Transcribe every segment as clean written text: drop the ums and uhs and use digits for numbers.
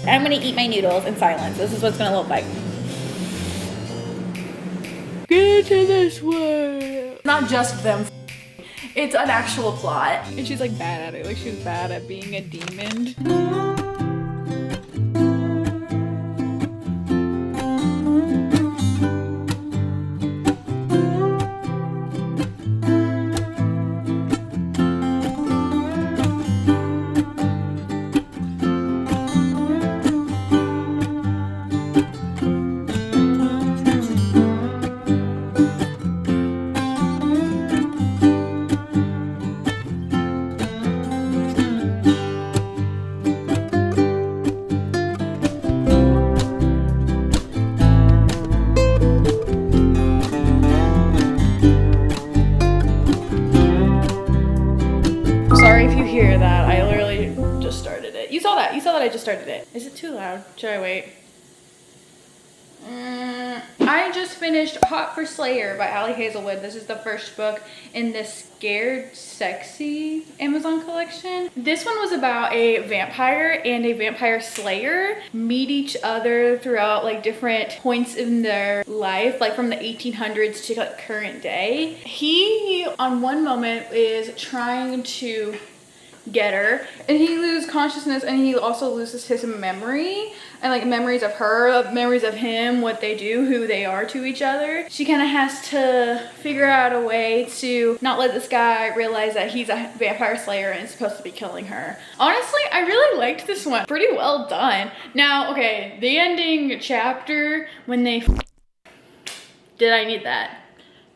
I'm gonna eat my noodles in silence. This is what it's gonna look like. Get into this one. Not just them. It's an actual plot. And she's like bad at it. Like she's bad at being a demon. Sorry if you hear that. I literally just started it. You saw that. You saw that I just started it. Is it too loud? Should I wait? I just finished Hot for Slayer by Ali Hazelwood. This is the first book in the Scared Sexy Amazon collection. This one was about a vampire and a vampire slayer meet each other throughout like different points in their life, like from the 1800s to like current day. He, on one moment, is trying to get her and he loses consciousness and he also loses his memory and like memories of her, memories of him, what they do, who they are to each other. She kind of has to figure out a way to not let this guy realize that he's a vampire slayer and is supposed to be killing her. Honestly, I really liked this one. Pretty well done. Now, okay, the ending chapter when they did I need that?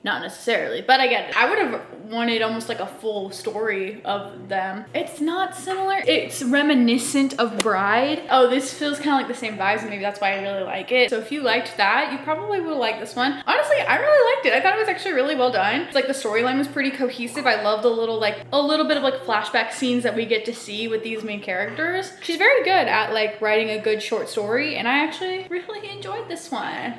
Not necessarily, but I get it. I would have wanted almost like a full story of them. It's not similar. It's reminiscent of Bride. Oh, this feels kind of like the same vibes, and maybe that's why I really like it. So if you liked that, you probably will like this one. Honestly, I really liked it. I thought it was actually really well done. It's like the storyline was pretty cohesive. I love the little like, a little bit of like flashback scenes that we get to see with these main characters. She's very good at like writing a good short story, and I actually really enjoyed this one.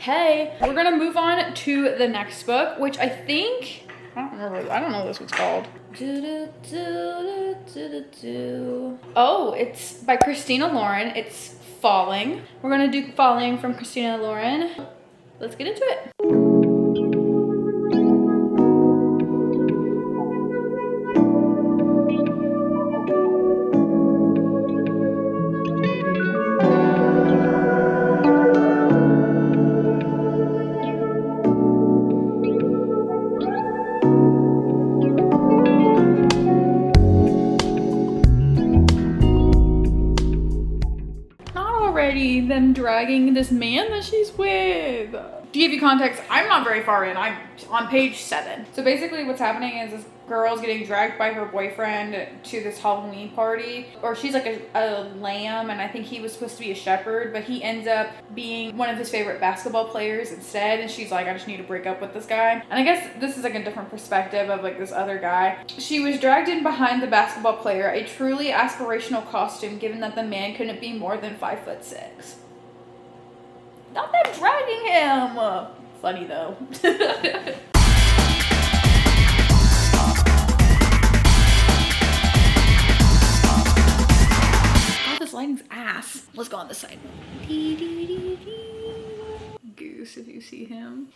Hey, we're gonna move on to the next book, which I think, I don't know what this one's called. Oh, it's by Christina Lauren. It's Falling. We're gonna do Falling from Christina Lauren. Let's get into it. Them dragging this man that she's with. To give you context, I'm not very far in. I'm on page 7. So basically what's happening is this girl's getting dragged by her boyfriend to this Halloween party, or she's like a lamb, and I think he was supposed to be a shepherd, but he ends up being one of his favorite basketball players instead, and she's like, I just need to break up with this guy. And I guess this is like a different perspective of like this other guy. She was dragged in behind the basketball player, a truly aspirational costume given that the man couldn't be more than 5'6". Not them dragging him. Funny though. This lighting's ass. Let's go on this side. Goose, if you see him.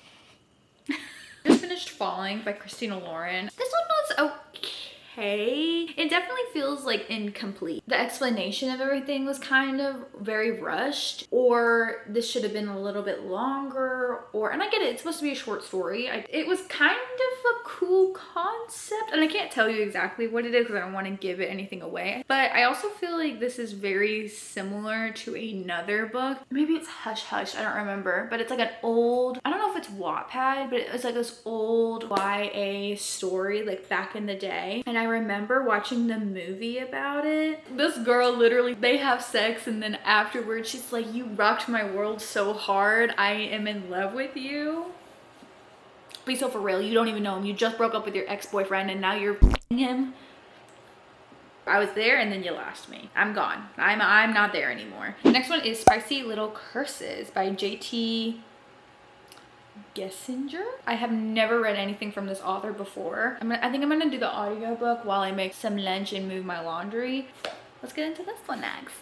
Just finished Falling by Christina Lauren. This one was okay. It definitely feels like incomplete. The explanation of everything was kind of very rushed, or this should have been a little bit longer, and I get it, it's supposed to be a short story. It was kind of a cool concept, and I can't tell you exactly what it is because I don't want to give it anything away, but I also feel like this is very similar to another book. Maybe it's Hush Hush, I don't remember, but it's like an old, I don't know if it's Wattpad, but it's like this old YA story like back in the day, and I remember watching the movie about it. This girl literally, they have sex, and then afterwards she's like, you rocked my world so hard, I am in love with you. Be so for real, you don't even know him. You just broke up with your ex-boyfriend and now you're f***ing him. I was there and then you lost me. I'm gone. I'm not there anymore. The next one is Spicy Little Curses by JT Gessinger. I have never read anything from this author before. I think I'm gonna do the audiobook while I make some lunch and move my laundry. Let's get into this one next.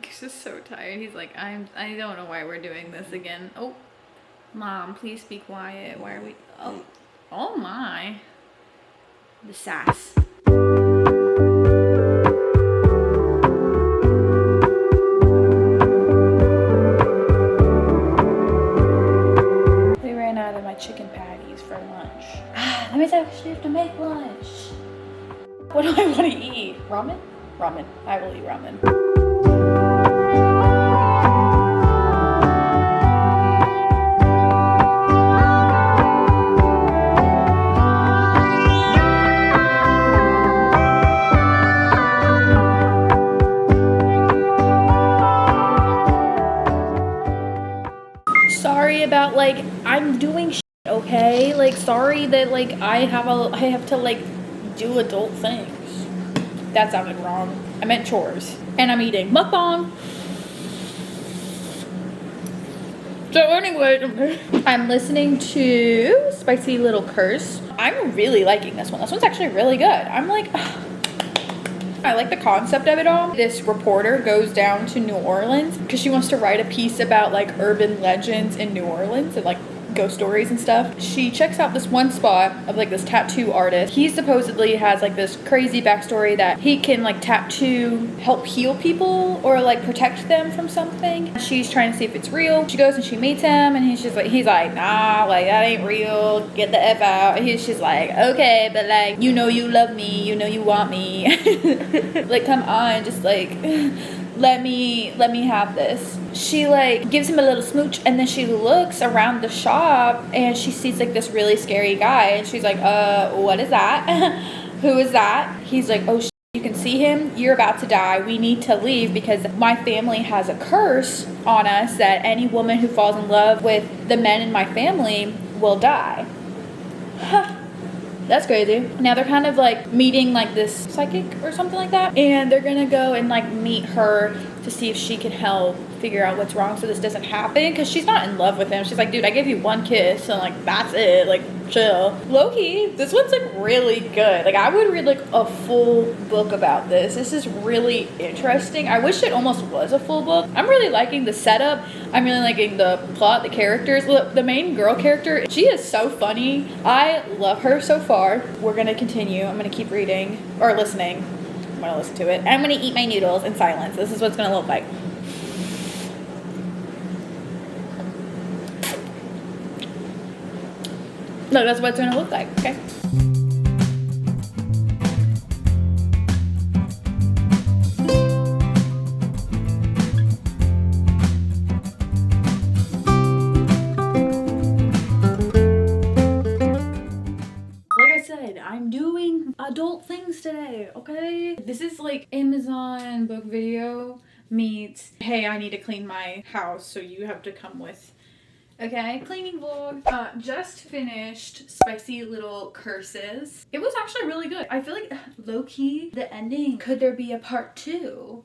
He's just so tired. He's like, I don't know why we're doing this again. Oh, Mom, please be quiet. Why are we? Oh my. The sass. We ran out of my chicken patties for lunch. That means I actually have to make lunch. What do I want to eat? Ramen? Ramen. I will eat ramen. Sorry about like I'm doing shit, okay? Like sorry that like I have to like do adult things. That sounded wrong. I meant chores. And I'm eating mukbang. So anyway, I'm listening to Spicy Little Curse. I'm really liking this one. This one's actually really good. I'm like, I like the concept of it all. This reporter goes down to New Orleans because she wants to write a piece about like urban legends in New Orleans and like ghost stories and stuff. She checks out this one spot of like this tattoo artist. He supposedly has like this crazy backstory that he can like tattoo help heal people or like protect them from something. She's trying to see if it's real. She goes and she meets him and he's like nah, like that ain't real, get the F out. And she's like, okay, but like you know you love me, you know you want me. Like come on, just like let me have this. She like gives him a little smooch and then she looks around the shop and she sees like this really scary guy and she's like, what is that? Who is that? He's like, oh you can see him, you're about to die, we need to leave because my family has a curse on us that any woman who falls in love with the men in my family will die. That's crazy. Now they're kind of like meeting like this psychic or something like that. And they're gonna go and like meet her to see if she can help figure out what's wrong so this doesn't happen. Cause she's not in love with him. She's like, dude, I gave you one kiss and like, that's it. Like, chill. Low-key, this one's like really good. Like I would read like a full book about this. This is really interesting. I wish it almost was a full book. I'm really liking the setup. I'm really liking the plot, the characters. Look, the main girl character, she is so funny. I love her so far. We're gonna continue. I'm gonna keep reading or listening. I'm gonna listen to it. And I'm gonna eat my noodles in silence. This is what it's gonna look like. No, that's what it's gonna look like, okay? Like I said, I'm doing adult things today, okay? This is like Amazon book video meets, hey, I need to clean my house, so you have to come with. Okay, cleaning vlog. Just finished Spicy Little Curses. It was actually really good. I feel like low-key, the ending, could there be a part 2?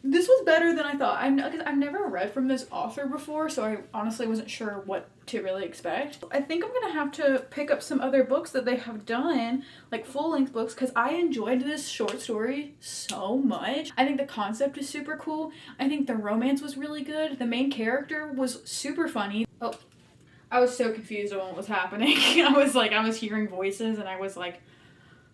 This was better than I thought. I've never read from this author before, so I honestly wasn't sure what to really expect. I think I'm gonna have to pick up some other books that they have done, like full-length books, because I enjoyed this short story so much. I think the concept is super cool. I think the romance was really good. The main character was super funny. Oh, I was so confused on what was happening. I was hearing voices and I was like,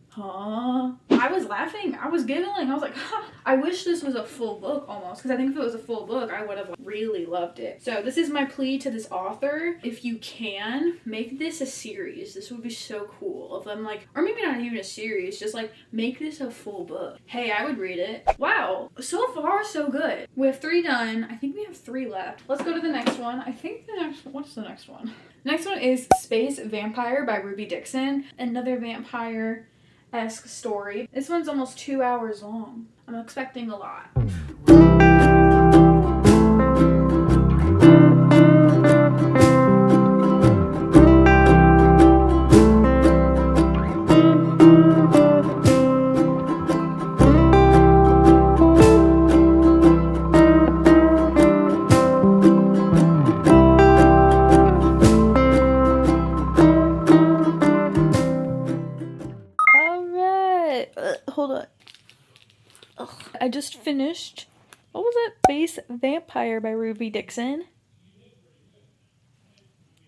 huh? I was laughing. I was giggling. I was like, huh. I wish this was a full book almost, because I think if it was a full book, I would have really loved it. So this is my plea to this author. If you can, make this a series. This would be so cool. Of them like, or maybe not even a series, just like make this a full book. Hey, I would read it. Wow. So far, so good. We have 3 done. I think we have 3 left. Let's go to the next one. I think the next one, what's the next one? The next one is Space Vampire by Ruby Dixon. Another vampire-esque story. This one's almost 2 hours long. I'm expecting a lot. Hold on. Ugh. I just finished What was it? Space Vampire by Ruby Dixon.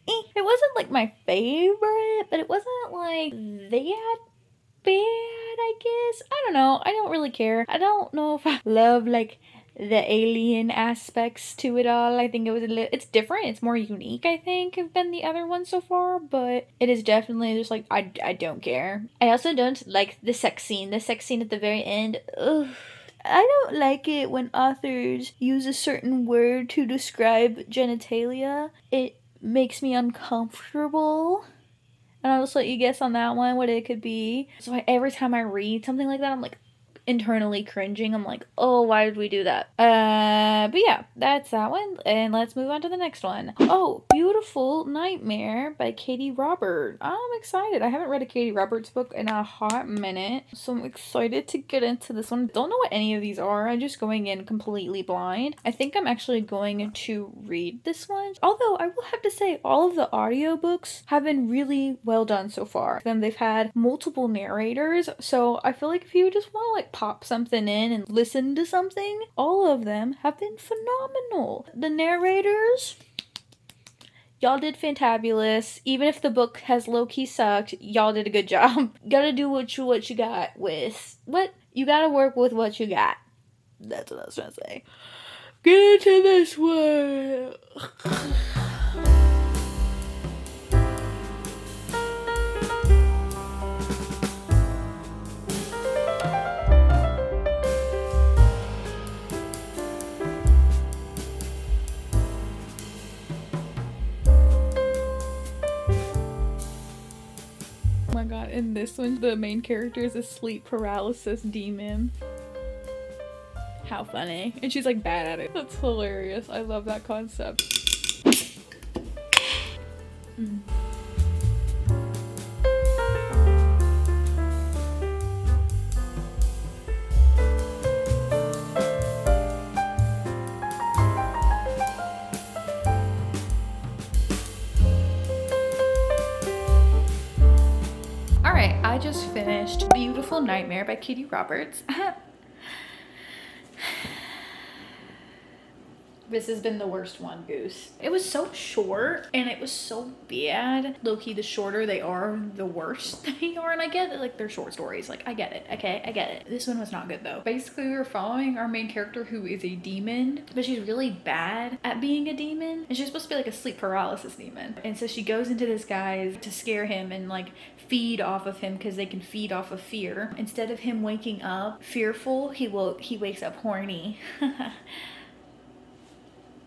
It wasn't like my favorite, but it wasn't like that bad, I guess. I don't know. I don't really care. I don't know if I love like the alien aspects to it all. I think it's different. It's more unique, I think, than the other ones so far, but it is definitely just like, I don't care. I also don't like the sex scene. The sex scene at the very end. Ugh. I don't like it when authors use a certain word to describe genitalia. It makes me uncomfortable. And I'll just let you guess on that one what it could be. So every time I read something like that, I'm like internally cringing. I'm like, oh, why did we do that? But yeah, that's that one. And let's move on to the next one. Oh, Beautiful Nightmare by Katie Roberts. I'm excited. I haven't read a Katie Roberts book in a hot minute, so I'm excited to get into this one. Don't know what any of these are. I'm just going in completely blind. I think I'm actually going to read this one. Although I will have to say all of the audiobooks have been really well done so far. Then they've had multiple narrators, so I feel like if you just want to like pop something in and listen to something, all of them have been phenomenal. The narrators, y'all did fantabulous. Even if the book has low-key sucked, y'all did a good job. Gotta do what you got with what you gotta work with what you got. That's what I was trying to say. Get into this one. Oh my god, in this one, the main character is a sleep paralysis demon. How funny. And she's like bad at it. That's hilarious. I love that concept. Alright, I just finished Beautiful Nightmare by Katie Roberts. This has been the worst one, Goose. It was so short and it was so bad. Low-key, the shorter they are, the worse they are. And I get it, like they're short stories. Like, I get it, okay? I get it. This one was not good though. Basically, we were following our main character who is a demon, but she's really bad at being a demon. And she's supposed to be like a sleep paralysis demon. And so she goes into this guy's to scare him and like feed off of him because they can feed off of fear. Instead of him waking up fearful, he wakes up horny.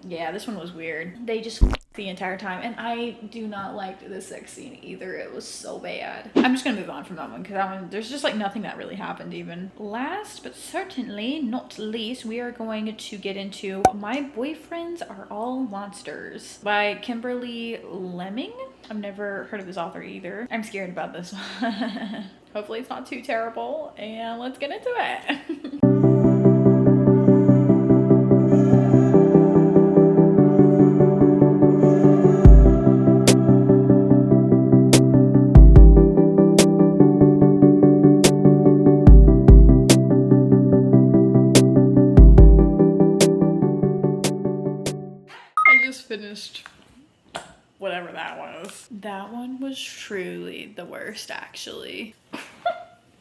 Yeah, this one was weird. They just the entire time, and I do not like the sex scene either. It was so bad. I'm just gonna move on from that one because that one, there's just like nothing that really happened even. Last but certainly not least, we are going to get into My Boyfriends Are All Monsters by Kimberly Lemming. I've never heard of this author either. I'm scared about this one. Hopefully it's not too terrible, and let's get into it. Finished whatever that was. That one was truly the worst, actually. How do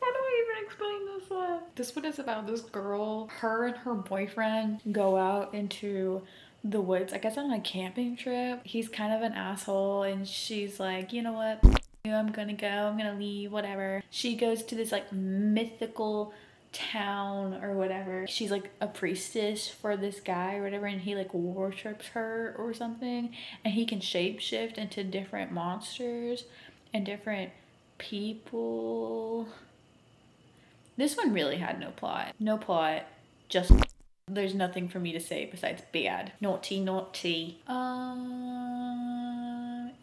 I even explain this one? This one is about this girl. Her and her boyfriend go out into the woods, I guess on a camping trip. He's kind of an asshole and she's like, you know what? I'm gonna go, I'm gonna leave, whatever. She goes to this like mythical town or whatever. She's like a priestess for this guy or whatever, and he like worships her or something, and he can shapeshift into different monsters and different people. This one really had no plot. No plot, just there's nothing for me to say besides bad. Naughty.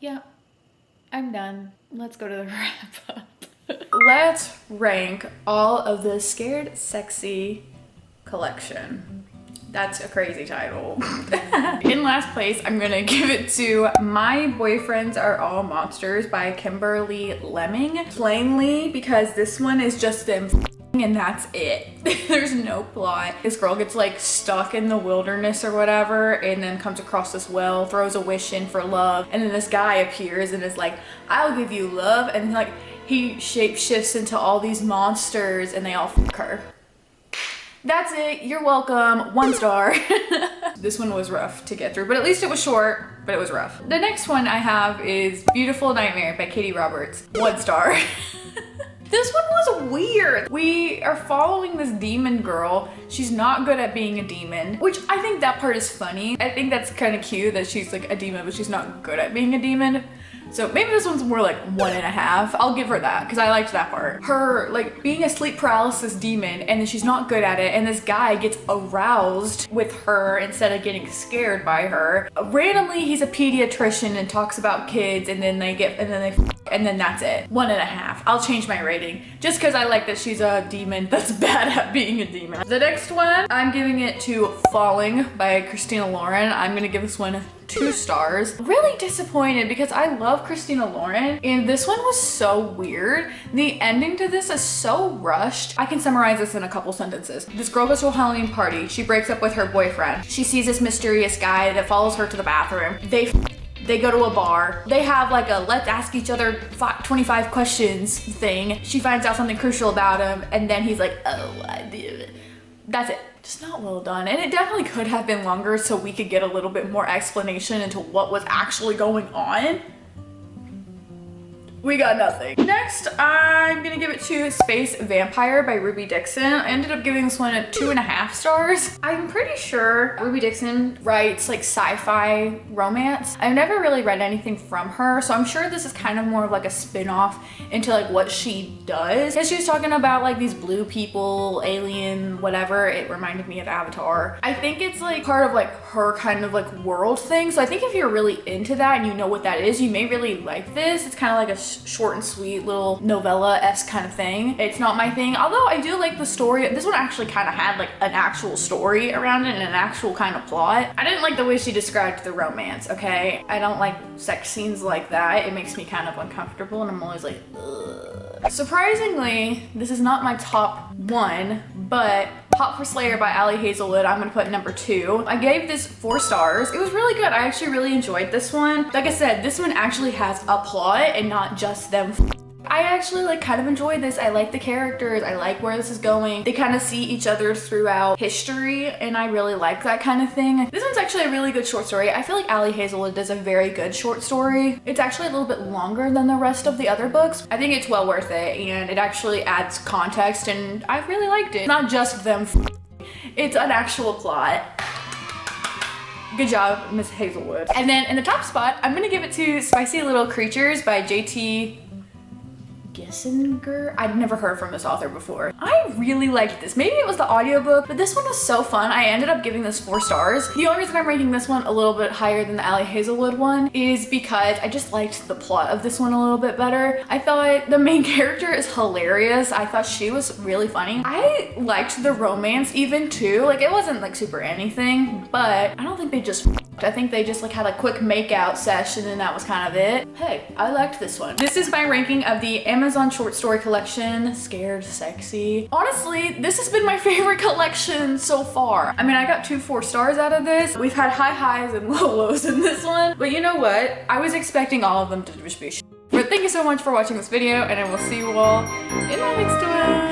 Yeah, I'm done. Let's go to the wrap up. Let's rank all of the Scared Sexy collection. That's a crazy title. In last place, I'm gonna give it to My Boyfriends Are All Monsters by Kimberly Lemming. Plainly, because this one is just them and that's it. There's no plot. This girl gets like stuck in the wilderness or whatever, and then comes across this well, throws a wish in for love, and then this guy appears and is like, I'll give you love, and like he shapeshifts into all these monsters and they all fuck her. That's it. You're welcome. 1 star. This one was rough to get through, but at least it was short, but it was rough. The next one I have is Beautiful Nightmare by Katie Roberts. 1 star. This one was weird. We are following this demon girl. She's not good at being a demon, which I think that part is funny. I think that's kind of cute that she's like a demon, but she's not good at being a demon. So maybe this one's more like 1.5. I'll give her that because I liked that part. Her like being a sleep paralysis demon and then she's not good at it, and this guy gets aroused with her instead of getting scared by her. Randomly he's a pediatrician and talks about kids, and then and then that's it. 1.5. I'll change my rating just because I like that she's a demon that's bad at being a demon. The next one, I'm giving it to Falling by Christina Lauren. I'm gonna give this one 2 stars. Really disappointed because I love Christina Lauren, and this one was so weird. The ending to this is so rushed. I can summarize this in a couple sentences. This girl goes to a Halloween party. She breaks up with her boyfriend. She sees this mysterious guy that follows her to the bathroom. They go to a bar. They have like a let's ask each other 25 questions thing. She finds out something crucial about him, and then he's like, oh, I did it. That's it. Just not well done. And it definitely could have been longer so we could get a little bit more explanation into what was actually going on. We got nothing. Next, I'm gonna give it to Space Vampire by Ruby Dixon. I ended up giving this one a 2.5 stars. I'm pretty sure Ruby Dixon writes like sci-fi romance. I've never really read anything from her, so I'm sure this is kind of more of like a spin-off into like what she does. Because she was talking about like these blue people, alien, whatever. It reminded me of Avatar. I think it's like part of like her kind of like world thing. So I think if you're really into that and you know what that is, you may really like this. It's kind of like a short and sweet little novella-esque kind of thing. It's not my thing, although I do like the story. This one actually kind of had like an actual story around it and an actual kind of plot. I didn't like the way she described the romance, okay? I don't like sex scenes like that. It makes me kind of uncomfortable, and I'm always like, ugh. Surprisingly, this is not my top 1, but Hot for Slayer by Ali Hazelwood, I'm gonna put number 2. I gave this 4 stars. It was really good. I actually really enjoyed this one. Like I said, this one actually has a plot and not just them. I actually like kind of enjoyed this. I like the characters. I like where this is going. They kind of see each other throughout history, and I really like that kind of thing. This one's actually a really good short story. I feel like Ali Hazelwood does a very good short story. It's actually a little bit longer than the rest of the other books. I think it's well worth it, and it actually adds context, and I really liked it. Not just them. It's an actual plot. Good job, Miss Hazelwood. And then in the top spot, I'm gonna give it to Spicy Little Creatures by J.T. Gessinger. I'd never heard from this author before. I really liked this. Maybe it was the audiobook, but this one was so fun. I ended up giving this 4 stars. The only reason I'm ranking this one a little bit higher than the Ali Hazelwood one is because I just liked the plot of this one a little bit better. I thought the main character is hilarious. I thought she was really funny. I liked the romance even too. Like it wasn't like super anything, but I don't think they just I think they just like had a quick makeout session and that was kind of it. Hey, I liked this one. This is my ranking of the Amazon short story collection, Scared Sexy. Honestly, this has been my favorite collection so far. I mean, I got 2 4 stars out of this. We've had high highs and low lows in this one, but you know what? I was expecting all of them to just be shit. But thank you so much for watching this video, and I will see you all in my next one.